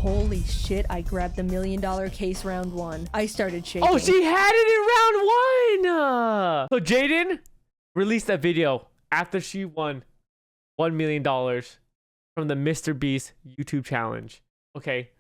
Holy shit, I grabbed the $1 million case round one. I started shaking. Oh, she had it in round one. So Jaden released a video after she won $1 million from the Mr. Beast YouTube challenge. Okay.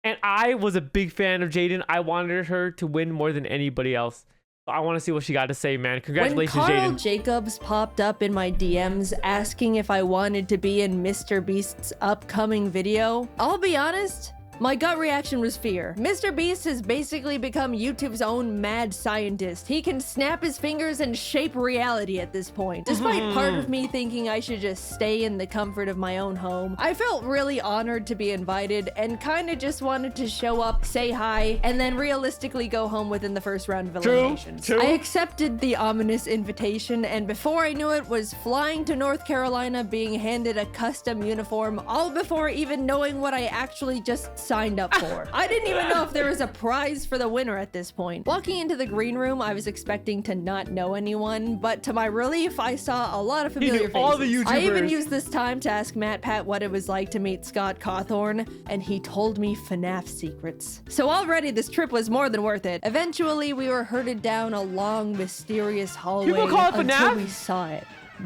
And I was a big fan of Jaden. I wanted her to win more than anybody else. So I want to see what she got to say, man. Congratulations, When Carl Jaden. Jacobs popped up in my DMs asking if I wanted to be in Mr. Beast's upcoming video, I'll be honest, my gut reaction was fear. Mr. Beast has basically become YouTube's own mad scientist. He can snap his fingers and shape reality at this point. Despite part of me thinking I should just stay in the comfort of my own home, I felt really honored to be invited and kind of just wanted to show up, say hi, and then realistically go home within the first round of eliminations. True. I accepted the ominous invitation, and before I knew it, was flying to North Carolina being handed a custom uniform, all before even knowing what I actually just signed up for. I didn't even know if there was a prize for the winner at this point. Walking into the green room, I was expecting to not know anyone, but to my relief, I saw a lot of familiar faces. All the YouTubers. I even used this time to ask MatPat what it was like to meet Scott Cawthorn, and he told me FNAF secrets. So already this trip was more than worth it. Eventually, we were herded down a long, mysterious hallway People call it until FNAF? we saw it.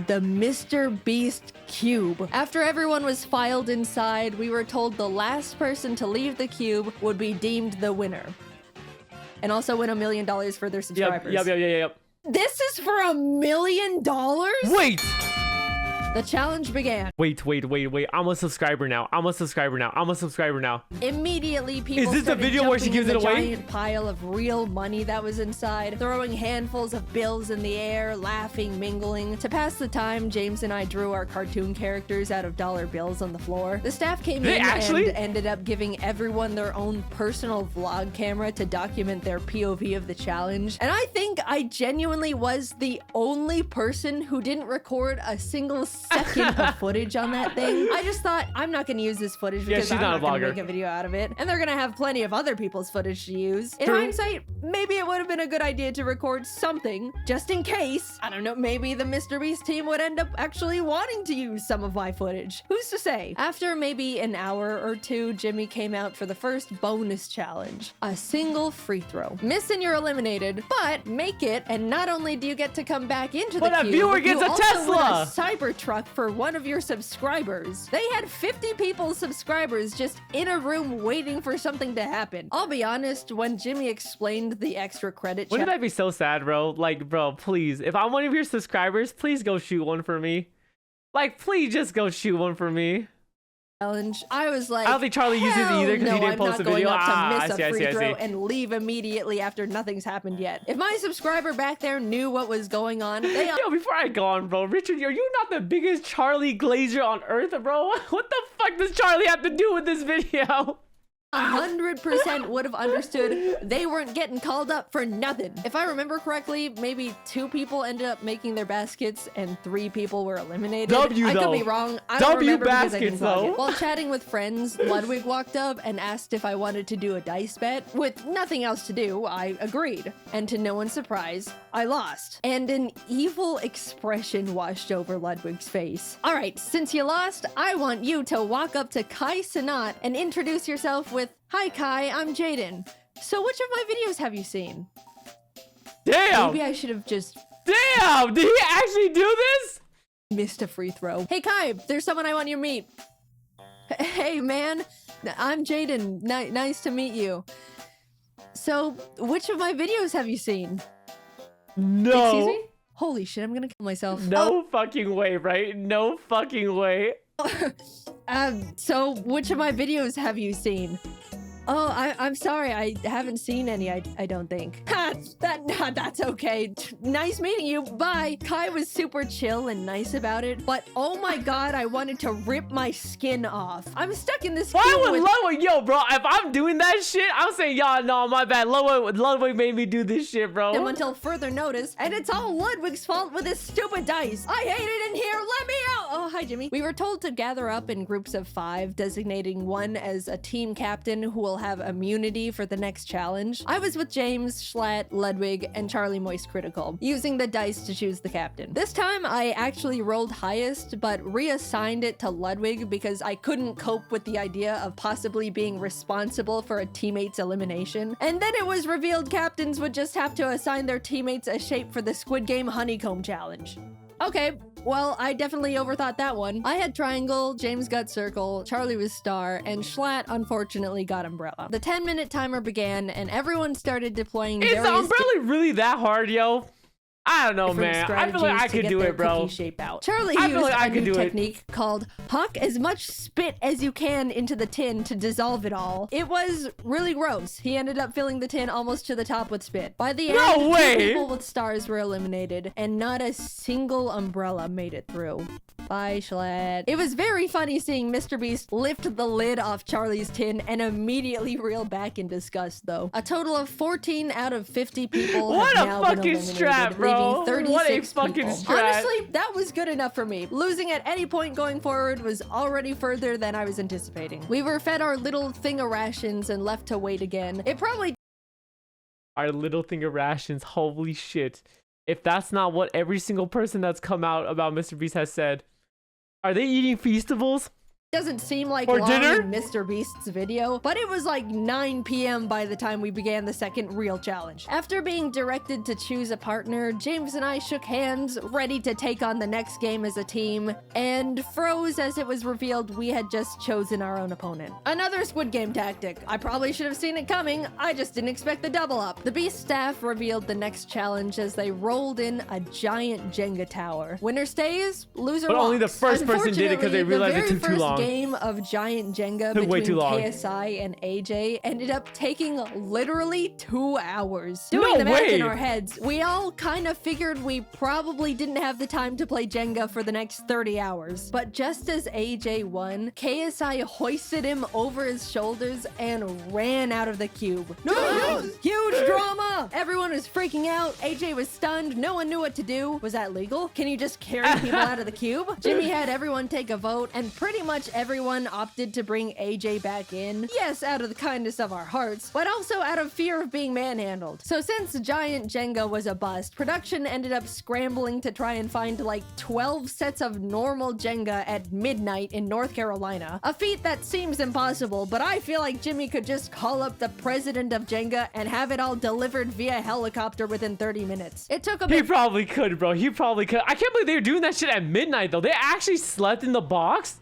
The Mr. Beast cube. After everyone was filed inside, we were told the last person to leave the cube would be deemed the winner. And also win $1 million for their subscribers. Yep. This is for $1 million? Wait. The challenge began. Wait. I'm a subscriber now. Immediately, people Is this the started video where she jumping gives in it the away? giant pile of real money that was inside, throwing handfuls of bills in the air, laughing, mingling. To pass the time, James and I drew our cartoon characters out of dollar bills on the floor. The staff came in and ended up giving everyone their own personal vlog camera to document their POV of the challenge. And I think I genuinely was the only person who didn't record a single second of footage on that thing. I just thought, I'm not gonna use this footage because she's I'm not not a gonna vlogger. make a video out of it. And they're gonna have plenty of other people's footage to use. In True. hindsight, maybe it would have been a good idea to record something just in case. I don't know, maybe the Mr. Beast team would end up actually wanting to use some of my footage. Who's to say? After maybe an hour or two, Jimmy came out for the first bonus challenge. A single free throw. Miss and you're eliminated, but make it, and not only do you get to come back into the But a queue, viewer gets you a also Tesla! win a Cybertruck for one of your subscribers. They had 50 people's subscribers just in a room waiting for something to happen. I'll be honest, when Jimmy explained the extra credit Wouldn't that be so sad, bro? Like, bro, please. If I'm one of your subscribers, please go shoot one for me. Like, please just go shoot one for me. challenge, I was like, I don't think Charlie uses it either because he didn't post a video. I'm not going up to miss I see, a I free see, I throw see. and leave immediately after nothing's happened yet. If my subscriber back there knew what was going on, they Yo, before I go on, bro, Richard, are you not the biggest Charlie Glazer on earth, bro? What the fuck does Charlie have to do with this video? 100% would have understood they weren't getting called up for nothing. If I remember correctly, maybe 2 people ended up making their baskets and 3 people were eliminated. I could be wrong. I don't remember because I didn't log in. While chatting with friends, Ludwig walked up and asked if I wanted to do a dice bet. With nothing else to do, I agreed. And to no one's surprise, I lost. And an evil expression washed over Ludwig's face. All right, since you lost, I want you to walk up to Kai Sanat and introduce yourself with, "Hi Kai, I'm Jaden. So which of my videos have you seen?" Damn! Maybe I should have just Damn! Did he actually do this? missed a free throw. "Hey Kai, there's someone I want you to meet." "Hey man, I'm Jaden. Nice to meet you. So which of my videos have you seen?" No. Excuse me? Holy shit, I'm gonna kill myself. No fucking way, right? No fucking way. So which of my videos have you seen? "Oh, I'm sorry, I haven't seen any, I don't think." That's okay. Nice meeting you, bye. Kai was super chill and nice about it, but oh my god, I wanted to rip my skin off. I'm stuck in this Why queue would with- Ludwig, yo, bro, if I'm doing that shit, I'm saying, y'all, no, my bad. Ludwig made me do this shit, bro. him until further notice, and it's all Ludwig's fault with his stupid dice. "I hate it in here, let me out!" "Oh, hi, Jimmy." We were told to gather up in groups of 5, designating one as a team captain who will will have immunity for the next challenge. I was with James, Schlatt, Ludwig, and Charlie Moist Critical, using the dice to choose the captain. This time, I actually rolled highest, but reassigned it to Ludwig because I couldn't cope with the idea of possibly being responsible for a teammate's elimination. And then it was revealed captains would just have to assign their teammates a shape for the Squid Game honeycomb challenge. Okay, well, I definitely overthought that one. I had triangle, James got circle, Charlie was star, and Schlatt unfortunately got umbrella. The 10-minute timer began, and everyone started deploying Is the umbrella really that hard, yo? I don't know, man. I feel like I could do it, bro. Shape out. Charlie used a new technique called huck as much spit as you can into the tin to dissolve it all. It was really gross. He ended up filling the tin almost to the top with spit. By the end, two people with stars were eliminated, and not a single umbrella made it through. Bye, Schlatt. It was very funny seeing Mr. Beast lift the lid off Charlie's tin and immediately reel back in disgust, though. A total of 14 out of 50 people have now been eliminated, strat, bro. leaving 36 what a fucking people. strat. Honestly, that was good enough for me. Losing at any point going forward was already further than I was anticipating. We were fed our little thing of rations and left to wait again. It probably... Our little thing of rations, holy shit. If that's not what every single person that's come out about Mr. Beast has said. Are they eating Feastables? Doesn't seem like or long dinner? in Mr. Beast's video, but it was like 9 p.m. by the time we began the second real challenge. After being directed to choose a partner, James and I shook hands, ready to take on the next game as a team, and froze as it was revealed we had just chosen our own opponent. Another Squid Game tactic. I probably should have seen it coming, I just didn't expect the double up. The Beast staff revealed the next challenge as they rolled in a giant Jenga tower. Winner stays, loser walks. But only the first person did it because they realized it took too long. Game of giant Jenga between KSI and AJ ended up taking literally 2 hours. Doing the math in our heads, we all kind of figured we probably didn't have the time to play Jenga for the next 30 hours. But just as AJ won, KSI hoisted him over his shoulders and ran out of the cube. No! Huge drama! Everyone was freaking out. AJ was stunned. No one knew what to do. Was that legal? Can you just carry people out of the cube? Jimmy had everyone take a vote, and pretty much everyone opted to bring AJ back in. Yes, out of the kindness of our hearts, but also out of fear of being manhandled. So since Giant Jenga was a bust, production ended up scrambling to try and find like 12 sets of normal Jenga at midnight in North Carolina. A feat that seems impossible, but I feel like Jimmy could just call up the president of Jenga and have it all delivered via helicopter within 30 minutes. It took a bit. He probably could, bro. He probably could. I can't believe they were doing that shit at midnight, though. They actually slept in the box?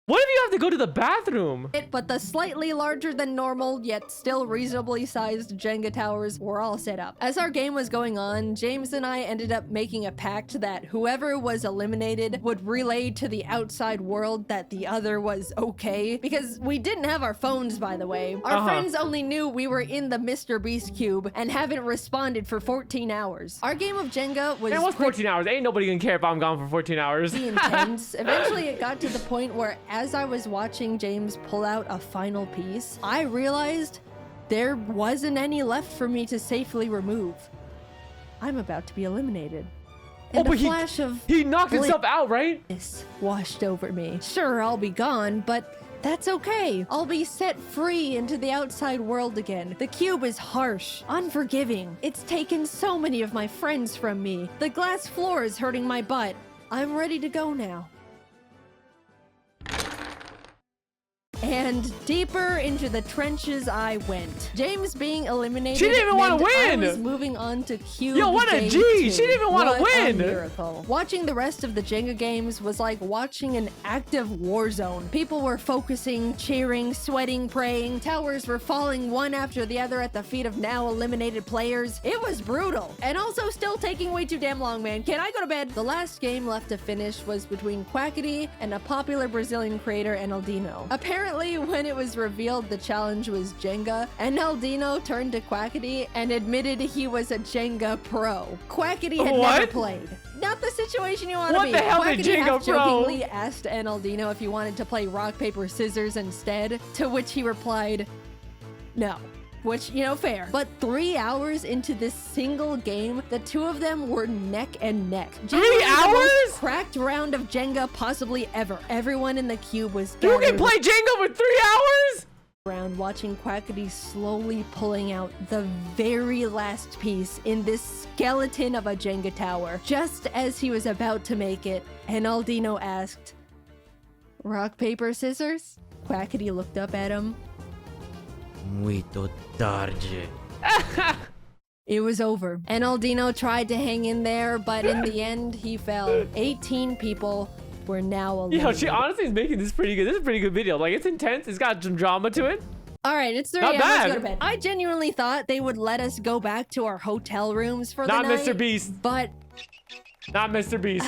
What if you have to go to the bathroom? But the slightly larger than normal, yet still reasonably sized Jenga towers were all set up. As our game was going on, James and I ended up making a pact that whoever was eliminated would relay to the outside world that the other was okay. Because we didn't have our phones, by the way. Our friends only knew we were in the Mr. Beast cube and haven't responded for 14 hours. Our game of Jenga was... It was 14 hours. Ain't nobody gonna care if I'm gone for 14 hours. Intense. Eventually, it got to the point where as I was watching James pull out a final piece, I realized there wasn't any left for me to safely remove. I'm about to be eliminated. And but a flash of he knocked himself out, right? This washed over me. Sure, I'll be gone, but that's okay. I'll be set free into the outside world again. The cube is harsh, unforgiving. It's taken so many of my friends from me. The glass floor is hurting my butt. I'm ready to go now. And deeper into the trenches I went. James being eliminated. She didn't even want to win. I was moving on to cube. Yo, what a G! She didn't even want to win. A miracle. Watching the rest of the Jenga games was like watching an active war zone. People were focusing, cheering, sweating, praying. Towers were falling one after the other at the feet of now eliminated players. It was brutal, and also still taking way too damn long, man. Can I go to bed? The last game left to finish was between Quackity and a popular Brazilian creator, Enaldino. Apparently, when it was revealed the challenge was Jenga, Enaldino turned to Quackity and admitted he was a Jenga pro. Quackity had never played. Not the situation you want to be. What the hell did Jenga pro? Jokingly asked Enaldino if he wanted to play rock, paper, scissors instead, to which he replied, no. Which, you know, fair. But 3 hours into this single game, the two of them were neck and neck. 3 hours? Cracked round of Jenga possibly ever. Everyone in the cube was You can play Jenga for 3 hours? around watching Quackity slowly pulling out the very last piece in this skeleton of a Jenga tower. Just as he was about to make it, Enaldino asked, "Rock, paper, scissors?" Quackity looked up at him. Muito tarde. It was over. Enaldino tried to hang in there, but in the end, he fell. 18 people were now eliminated. Yo, she honestly is making this pretty good. This is a pretty good video. Like, it's intense. It's got some drama to it. All right, it's 3 Not a.m. Let's bad. go to bed. I genuinely thought they would let us go back to our hotel rooms for the Not night. Mr. Beast. But Not Mr. Beast.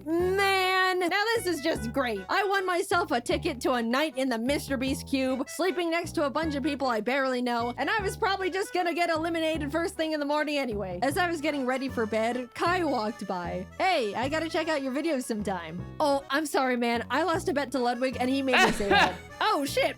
man, now this is just great. I won myself a ticket to a night in the Mr. Beast cube, sleeping next to a bunch of people I barely know, and I was probably just gonna get eliminated first thing in the morning anyway. As I was getting ready for bed, Kai walked by. "Hey, I gotta check out your videos sometime." "Oh, I'm sorry, man. I lost a bet to Ludwig and he made me say that." "Oh, shit."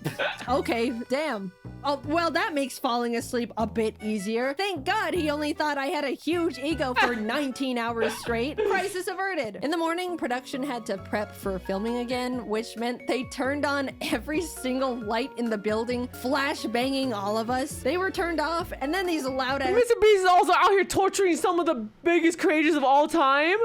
"Okay, damn. Oh, well, that makes falling asleep a bit easier. Thank God he only thought I had a huge ego for 19 hours straight. Crisis averted." In the morning, production had to prep for filming again, which meant they turned on every single light in the building, flash banging all of us. They were turned off, and then these loud ass Mr. Beast is also out here torturing some of the biggest creators of all time.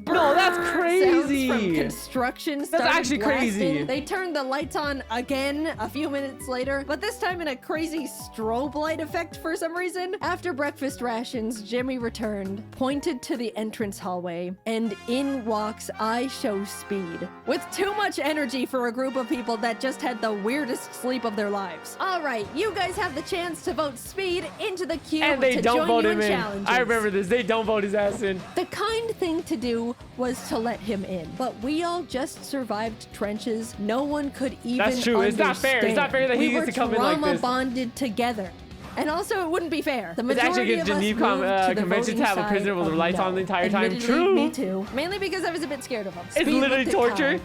No, that's sounds crazy. from construction That's started actually crazy. blasting. They turned the lights on again a few minutes later, but this time in a crazy strobe light effect for some reason. After breakfast rations, Jimmy returned, pointed to the entrance hallway, and in walks I Show Speed. With too much energy for a group of people that just had the weirdest sleep of their lives. All right, you guys have the chance to vote Speed into the cube And they to don't join vote you him in. challenges. I remember this. They don't vote his ass in. The kind thing to do was to let him in, but we all just survived trenches. No one could even That's true. It's not fair. It's not fair that he we gets to come in like trauma this. bonded together. And also, it wouldn't be fair. The It's actually majority against of us Geneva moved to the convention to voting have a prisoner side with the of lights no. on the entire time. Admittedly, True. Me too. Mainly because I was a bit scared of him. It's Speed literally looked at torture.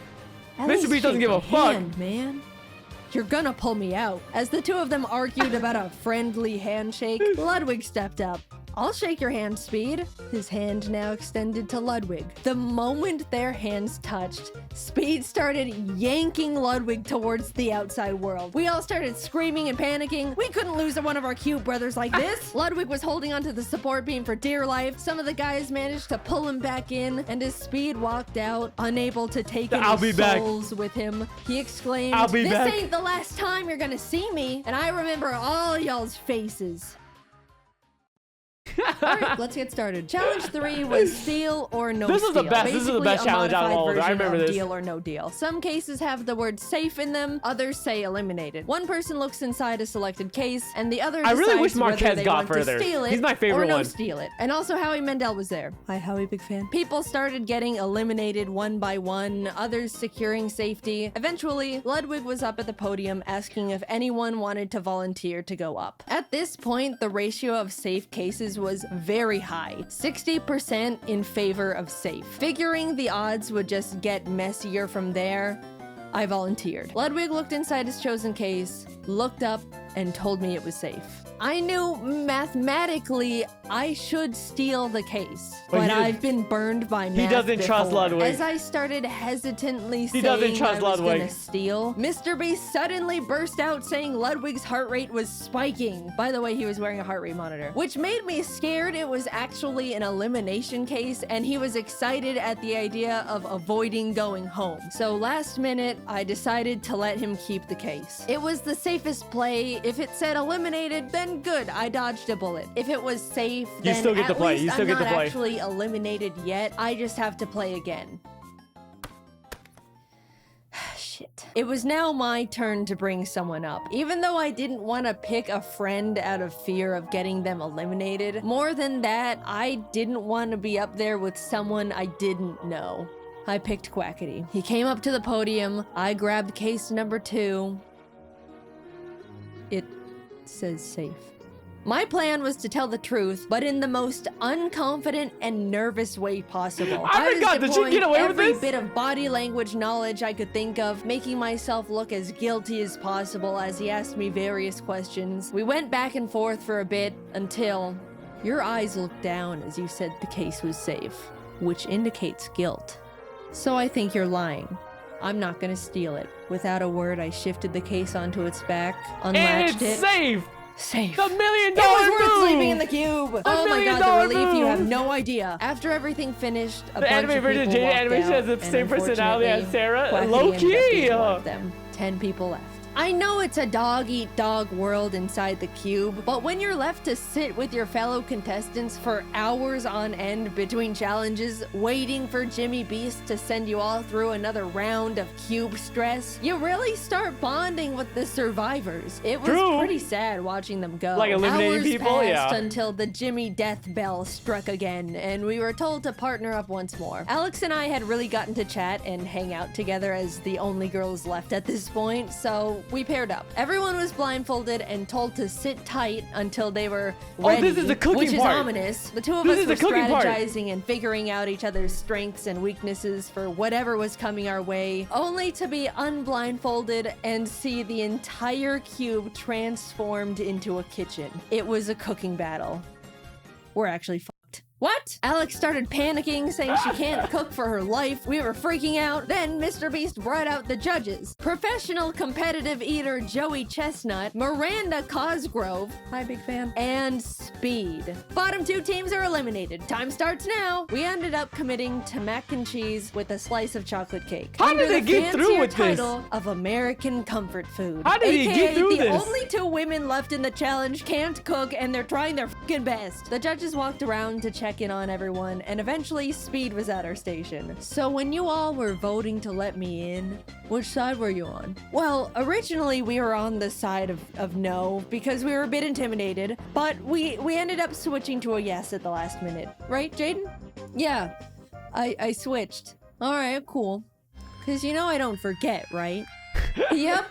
Kai. At Mr. least Beast doesn't shake give a my fuck. hand, man. You're gonna pull me out. As the two of them argued about a friendly handshake, Ludwig stepped up. "I'll shake your hand, Speed." His hand now extended to Ludwig. The moment their hands touched, Speed started yanking Ludwig towards the outside world. We all started screaming and panicking. We couldn't lose one of our cute brothers like this. Ludwig was holding onto the support beam for dear life. Some of the guys managed to pull him back in, and as Speed walked out, unable to take I'll any be back. souls with him, he exclaimed, I'll be "This back." ain't the last time you're gonna see me." And I remember all y'all's faces. All right, let's get started. Challenge 3 was steal or no steal. This is the best. This is the Basically, best a challenge out of modified all of them. I version remember of this. Deal or no deal. Some cases have the word safe in them. Others say eliminated. One person looks inside a selected case, and the other I really decides wish whether Marquez they got want further. to steal it He's my favorite or no one. steal it. And also Howie Mandel was there. Hi, Howie, big fan. People started getting eliminated one by one. Others securing safety. Eventually, Ludwig was up at the podium asking if anyone wanted to volunteer to go up. At this point, the ratio of safe cases was very high. 60% in favor of safe. Figuring the odds would just get messier from there, I volunteered. Ludwig looked inside his chosen case, looked up, and told me it was safe. I knew mathematically I should steal the case, but I've been burned by math. He doesn't trust before. Ludwig. As I started hesitantly saying doesn't trust I was Ludwig. gonna steal, Mr. Beast suddenly burst out saying Ludwig's heart rate was spiking. By the way, he was wearing a heart rate monitor, which made me scared it was actually an elimination case, and he was excited at the idea of avoiding going home. So last minute, I decided to let him keep the case. It was the safest play. If it said eliminated, then good, I dodged a bullet. If it was safe, then still get to at play. least You still I'm get to not play. actually eliminated yet. I just have to play again. Shit. It was now my turn to bring someone up. Even though I didn't want to pick a friend out of fear of getting them eliminated, more than that, I didn't want to be up there with someone I didn't know. I picked Quackity. He came up to the podium. I grabbed case number 2. It says safe. My plan was to tell the truth, but in the most unconfident and nervous way possible. I forgot, did she get away with every this? bit of body language knowledge I could think of, making myself look as guilty as possible as he asked me various questions. We went back and forth for a bit until your eyes looked down as you said the case was safe, which indicates guilt. So I think you're lying. I'm not gonna steal it. Without a word, I shifted the case onto its back, And unlatched it's it. safe. Safe. The $1 million It was worth move. sleeping in the cube. Oh my god, $1 the million relief, you have move. no idea. After everything finished, a The bunch anime of version people of walked animation out, has the and same personality as unfortunately, Sarah. Quackity Low ended up being key. one of them. 10 people left. I know it's a dog-eat-dog world inside the cube, but when you're left to sit with your fellow contestants for hours on end between challenges, waiting for Jimmy Beast to send you all through another round of cube stress, you really start bonding with the survivors. It was True. pretty sad watching them go. Like eliminating Hours people? passed Yeah. until the Jimmy death bell struck again, and we were told to partner up once more. Alex and I had really gotten to chat and hang out together as the only girls left at this point, so we paired up. Everyone was blindfolded and told to sit tight until they were ready, this is the cooking which part. is ominous. The two of This us is were the cooking part. strategizing and figuring out each other's strengths and weaknesses for whatever was coming our way, only to be unblindfolded and see the entire cube transformed into a kitchen. It was a cooking battle. We're actually fucked. What? Alex started panicking, saying she can't cook for her life. We were freaking out. Then Mr. Beast brought out the judges. Professional competitive eater Joey Chestnut, Miranda Cosgrove, hi big fan, and Speed. Bottom two teams are eliminated. Time starts now. We ended up committing to mac and cheese with a slice of chocolate cake. How under did they the get through fancier with this? title of American Comfort Food. How did he get AKA through the this? only two women left in the challenge can't cook and they're trying their fucking best. The judges walked around to check in on everyone, and eventually Speed was at our station. So when you all were voting to let me in, which side were you on? Well, originally we were on the side of no because we were a bit intimidated, but we ended up switching to a yes at the last minute. Right, Jaden? Yeah, I switched. All right, cool. Because you know I don't forget, right? Yep.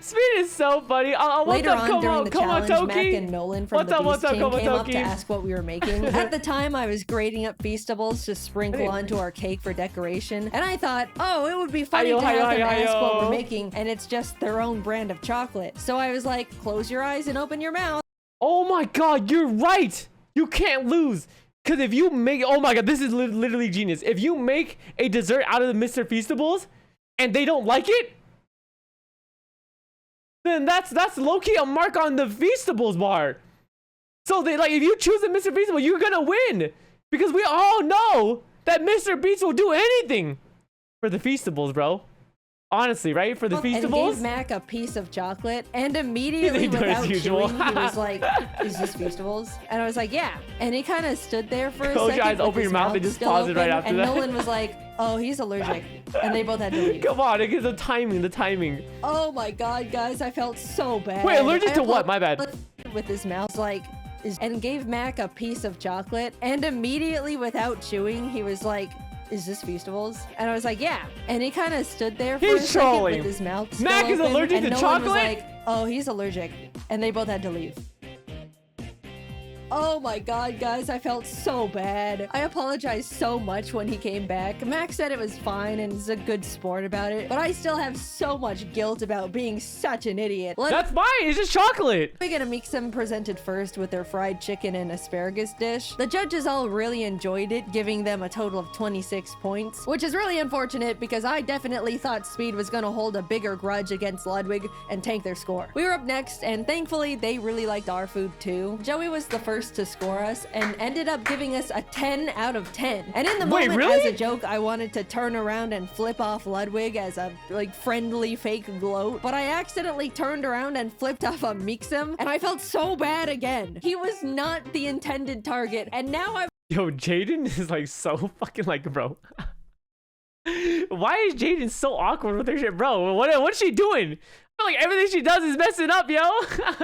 Speed is so funny. What's Later up? on Come during on, the come on, challenge, Mac Toki. and Nolan from What's the up, what's Beast up, team come on, came up to Toki. ask what we were making. At the time, I was grating up Feastables to sprinkle onto our cake for decoration, and I thought, oh, it would be funny Hi-yo, to have hi-yo, them ask hi-yo. what we're making, and it's just their own brand of chocolate. So I was like, close your eyes and open your mouth. Oh my god, you're right. You can't lose. Because if you make, oh my god, this is literally genius. If you make a dessert out of the Mr. Feastables and they don't like it, then that's low-key a mark on the Feastables bar. So they like if you choose the Mr. Feastable, you're gonna win. Because we all know that Mr. Beast will do anything for the Feastables, bro. Honestly, right? For the And gave Feastables. Mac a piece of chocolate, and immediately He did as without usual. chewing, he was like, "Is this Feastables?" And I was like, "Yeah." And he kind of stood there for a Close second. your eyes, with open his your mouth, and just still pause it right open, after and that. Nolan was like, "Oh, he's allergic," and they both had to leave. Come on, it gives the timing. Oh my god, guys, I felt so bad. Wait, allergic I to what? My bad. With his mouth, like, and gave Mac a piece of chocolate, and immediately without chewing, he was like, "Is this Feastables?" And I was like, "Yeah." And he kind of stood there for He's a second trolling. with his mouth still Mac is open, allergic and to Nolan was chocolate? like, "Oh, he's allergic," and they both had to leave. Oh my god, guys, I felt so bad. I apologized so much when he came back. Max said it was fine and is a good sport about it, but I still have so much guilt about being such an idiot. That's fine. It's just chocolate. We're gonna make them presented first with their fried chicken and asparagus dish. The judges all really enjoyed it, giving them a total of 26 points, which is really unfortunate because I definitely thought Speed was gonna hold a bigger grudge against Ludwig and tank their score. We were up next, and thankfully they really liked our food too. Joey was the first to score us and ended up giving us a 10 out of 10. And in the Wait, moment, really? as a joke, I wanted to turn around and flip off Ludwig as a like friendly fake gloat, but I accidentally turned around and flipped off a Mixum, and I felt so bad again. He was not the intended target, and now I'm Yo, Jaden is like so fucking like, bro. Why is Jaden so awkward with her shit, bro? What's she doing? I feel like everything she does is messing up, yo.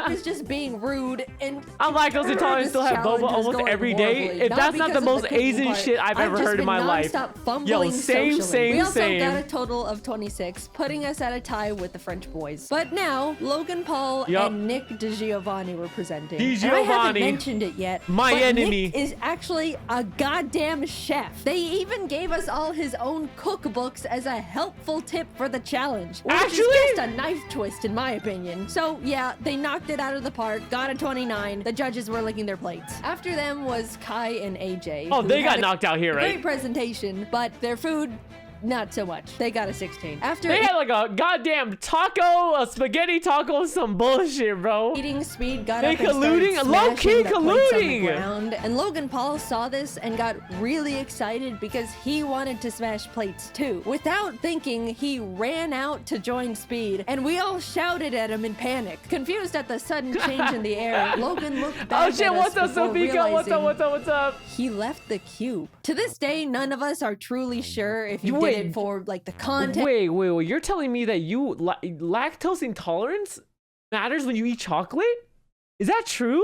was just being rude, and I'm lactose intolerant and still have challenge boba was almost going every day. horribly. If that's not because the of most cooking Asian part. shit I've ever just heard in been my life. nonstop fumbling same, socially. We also same. got a total of 26, putting us at a tie with the French boys. But now, Logan Paul Yup. and Nick DiGiovanni were presenting. DiGiovanni. And I haven't mentioned it yet. My but enemy. Nick is actually a goddamn chef. They even gave us all his own cookbooks as a helpful tip for the challenge. Which Actually? is just a knife twist, in my opinion. So, yeah, they knocked it out of the park, got a 29. The judges were licking their plates. After them was Kai and AJ. Oh, who they had got a knocked out here, Great right? presentation, but their food not so much. They got a 16. After They had like a goddamn taco, a spaghetti taco, some bullshit, bro. eating, Speed got They up and started colluding? Low-key smashing the plates on the colluding. ground. And Logan Paul saw this and got really excited because he wanted to smash plates too. Without thinking, he ran out to join Speed, and we all shouted at him in panic. Confused at the sudden change in the air, Logan looked back Oh shit, at us what's up, before Sofika? What's up, realizing what's up, what's up? he left the cube. To this day, none of us are truly sure if he Wait. did it for like the content. Wait. You're telling me that you lactose intolerance matters when you eat chocolate? Is that true?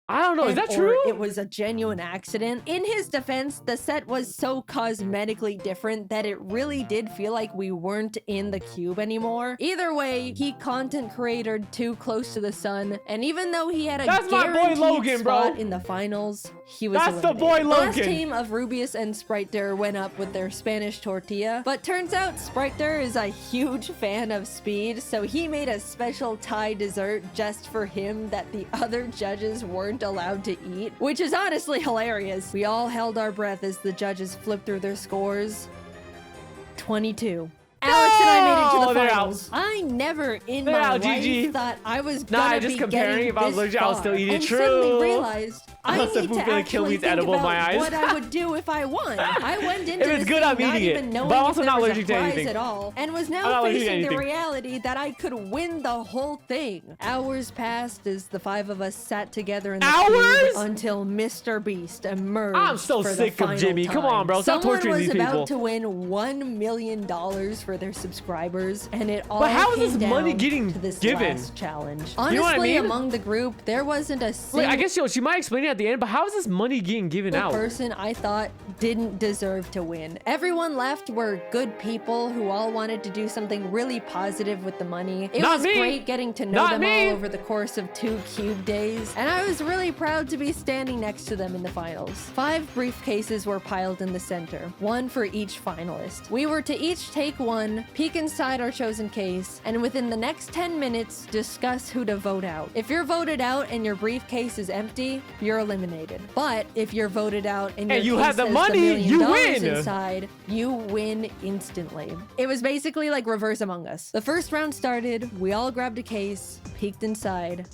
I don't know. Is that or true? it was a genuine accident. In his defense, the set was so cosmetically different that it really did feel like we weren't in the cube anymore. Either way, he content created too close to the sun, and even though he had a That's my boy guaranteed Logan, bro. spot in the finals, he was That's the eliminated. boy The last Logan. team of Rubius and Spriter went up with their Spanish tortilla, but turns out Spriter is a huge fan of Speed, so he made a special Thai dessert just for him that the other judges weren't allowed to eat, which is honestly hilarious. We all held our breath as the judges flipped through their scores. 22. Alex and I made it to the they're finals. I never in They're my out, life GG. thought I was Nah, gonna just be comparing. getting If I was this allergic, I would far, still eat it. and True. suddenly realized I Unless the need food to feeling kill me, actually it's think edible in about my eyes. what I would do if I won. I went into If it's this good, thing I'm not eating it. even knowing But I'm if also there not was allergic a to prize anything. at all, and was I'm now not allergic to facing the anything. reality that I could win the whole thing. Hours passed as the five of us sat together in the Hours? cube until Mr. Beast emerged. I'm so for the sick of final Jimmy. Come time. on, bro. Stop Someone torturing was these about people. to win $1 million for their subscribers, and it all But how is came this money down getting to this given? last challenge. You know what I Honestly, mean? among the group, there wasn't a Wait, single I guess she might explain it at the end, but how is this money getting given out? person I thought didn't deserve to win. Everyone left were good people who all wanted to do something really positive with the money. It Not was me. great getting to know Not them me. all over the course of 2 cube days, and I was really proud to be standing next to them in the finals. 5 briefcases were piled in the center, 1 for each finalist. We were to each take one, peek inside our chosen case, and within the next 10 minutes, discuss who to vote out. If you're voted out and your briefcase is empty, you're eliminated. But if you're voted out and your And you case have the has money, $1 million you win. inside, you win instantly. It was basically like Reverse Among Us. The first round started, we all grabbed a case, peeked inside.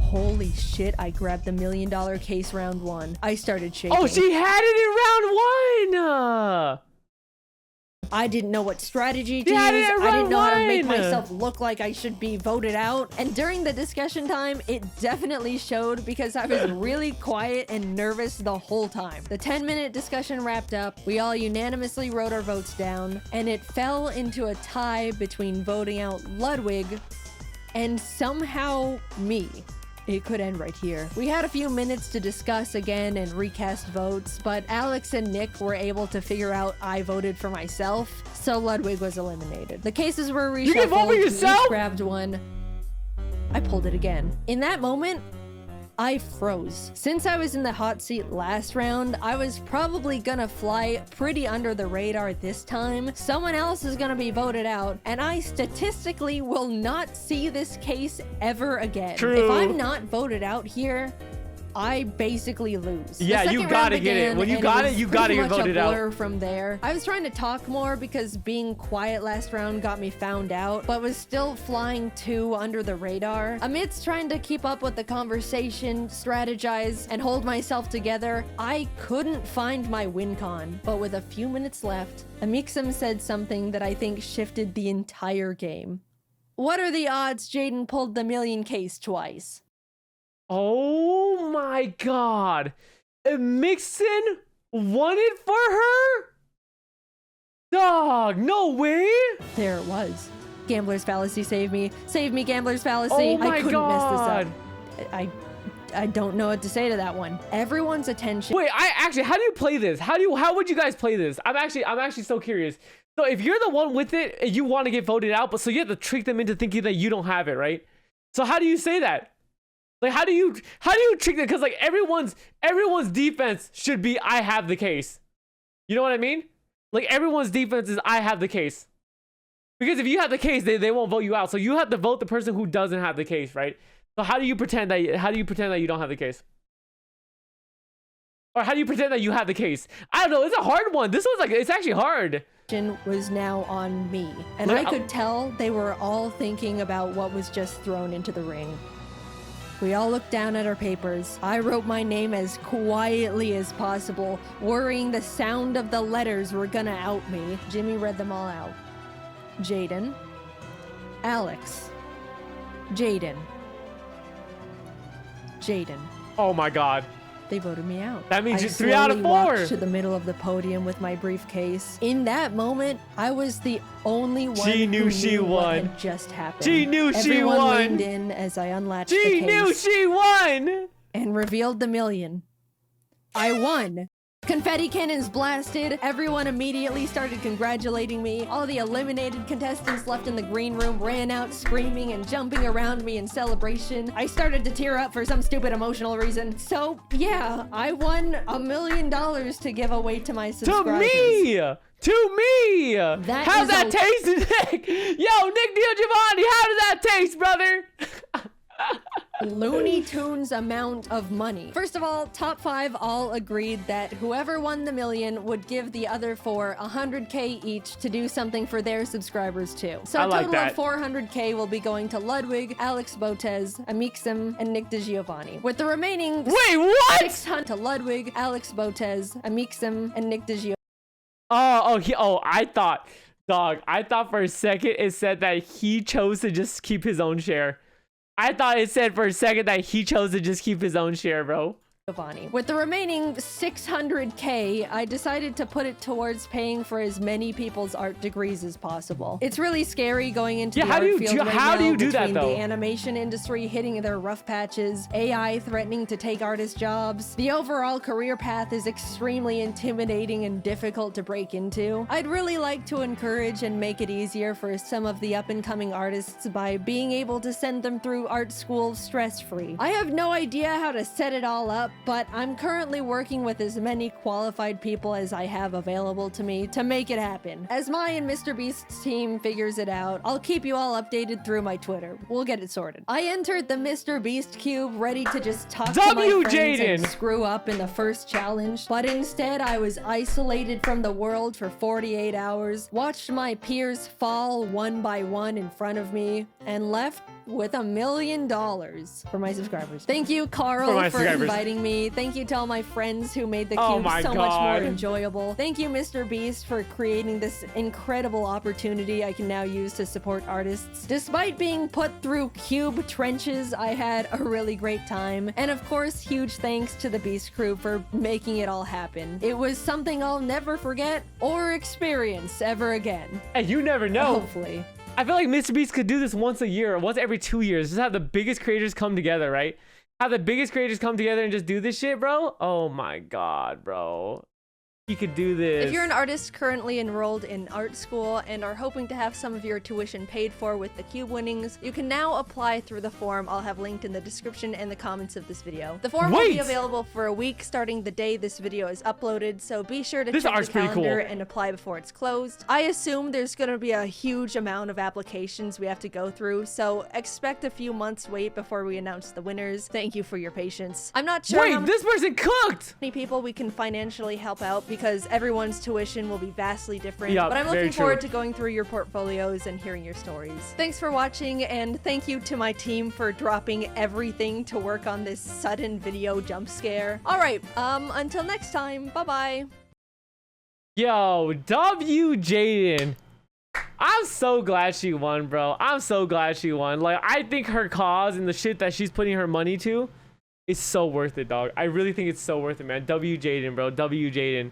Holy shit, I grabbed the $1 million case round 1. I started shaking. Oh, she had it in round 1! I didn't know what strategy to She use. had it in I didn't know how to make round 1. myself look like I should be voted out. And during the discussion time, it definitely showed because I was really quiet and nervous the whole time. The 10-minute discussion wrapped up. We all unanimously wrote our votes down, and it fell into a tie between voting out Ludwig and somehow me. It could end right here. We had a few minutes to discuss again and recast votes, but Alex and Nick were able to figure out I voted for myself, so Ludwig was eliminated. The cases were reshuffled. You can vote for we each yourself? grabbed one. I pulled it again. In that moment, I froze. Since I was in the hot seat last round, I was probably gonna fly pretty under the radar this time. Someone else is gonna be voted out, and I statistically will not see this case ever again. True. If I'm not voted out here, I basically lose. The Yeah, you second gotta round get it. began, When you and got was it, you gotta pretty get much voted a out. blur from there. I was trying to talk more because being quiet last round got me found out, but was still flying too under the radar. Amidst trying to keep up with the conversation, strategize, and hold myself together, I couldn't find my win con. But with a few minutes left, Amixem said something that I think shifted the entire game. What are the odds Jaden pulled the million case twice? Oh my god. Mixon won it for her? Dog, no way. There it was. Gambler's fallacy saved me. Save me, Gambler's fallacy. Oh my I couldn't god. mess this up. I don't know what to say to that one. Everyone's attention. Wait, how do you play this? How would you guys play this? I'm actually so curious. So if you're the one with it and you want to get voted out, but so you have to trick them into thinking that you don't have it, right? So how do you say that? Like how do you trick them? Because like everyone's defense should be I have the case. You know what I mean? Like everyone's defense is I have the case. Because if you have the case, they won't vote you out. So you have to vote the person who doesn't have the case, right? So how do you pretend that you don't have the case? Or how do you pretend that you have the case? I don't know. It's a hard one. This one's like, it's actually hard. Was now on me, and I could tell they were all thinking about what was just thrown into the ring. We all looked down at our papers. I wrote my name as quietly as possible, worrying the sound of the letters were gonna out me. Jimmy read them all out. Jaden, Alex, Jaden, Jaden. Oh my God. They voted me out. That means I you're 3 out of 4. Walked to the middle of the podium with my briefcase. In that moment, I was the only one she knew who she knew won. What had just happened. She knew she Everyone won. leaned in as I unlatched the She case. knew she won. And revealed the million. I won. Confetti cannons blasted. Everyone immediately started congratulating me. All the eliminated contestants left in the green room ran out screaming and jumping around me in celebration. I started to tear up for some stupid emotional reason. So yeah, I won $1 million to give away to my subscribers. To me! How's that taste, Nick? Yo, Nick DiGiovanni, how does that taste, brother? Looney Tunes amount of money. First of all, top 5 all agreed that whoever won the million would give the other 4 $100K each to do something for their subscribers too. So a total of $400K will be going to Ludwig, Alex Botez, Amixem, and Nick DiGiovanni. With the remaining $600 to Ludwig, Alex Botez, Amixem, and Nick DiGiovanni. I thought for a second it said that he chose to just keep his own share. I thought it said for a second that he chose to just keep his own share, bro. With the remaining $600K, I decided to put it towards paying for as many people's art degrees as possible. It's really scary going into the art field right now. How do you do that, though? The animation industry hitting their rough patches, AI threatening to take artist jobs. The overall career path is extremely intimidating and difficult to break into. I'd really like to encourage and make it easier for some of the up-and-coming artists by being able to send them through art school stress-free. I have no idea how to set it all up, but I'm currently working with as many qualified people as I have available to me to make it happen. As my and Mr. Beast's team figures it out, I'll keep you all updated through my Twitter. We'll get it sorted. I entered the Mr. Beast cube ready to just talk to my friends and screw up in the first challenge, but instead I was isolated from the world for 48 hours, watched my peers fall one by one in front of me, and left with $1 million for my subscribers. Thank you, Carl, for inviting me. Thank you to all my friends who made the cube so much more enjoyable. Thank you, Mr. Beast, for creating this incredible opportunity I can now use to support artists. Despite being put through cube trenches, I had a really great time. And of course, huge thanks to the Beast crew for making it all happen. It was something I'll never forget or experience ever again. Hey, you never know. Hopefully. I feel like Mr. Beast could do this once a year or once every 2 years. Just have the biggest creators come together, right? Have the biggest creators come together and just do this shit, bro. Oh my God, bro. He could do this. If you're an artist currently enrolled in art school and are hoping to have some of your tuition paid for with the cube winnings, you can now apply through the form I'll have linked in the description and the comments of this video. The form will be available for a week starting the day this video is uploaded, so be sure to check the calendar and apply before it's closed. I assume there's going to be a huge amount of applications we have to go through, so expect a few months wait before we announce the winners. Thank you for your patience. I'm not sure how this person cooked! Many people we can financially help out because everyone's tuition will be vastly different. Yep, but I'm looking forward to going through your portfolios and hearing your stories. Thanks for watching, and thank you to my team for dropping everything to work on this sudden video jump scare. All right, until next time, bye-bye. Yo, W Jaden. I'm so glad she won, bro. I'm so glad she won. Like, I think her cause and the shit that she's putting her money to is so worth it, dog. I really think it's so worth it, man. W Jaden, bro. W Jaden.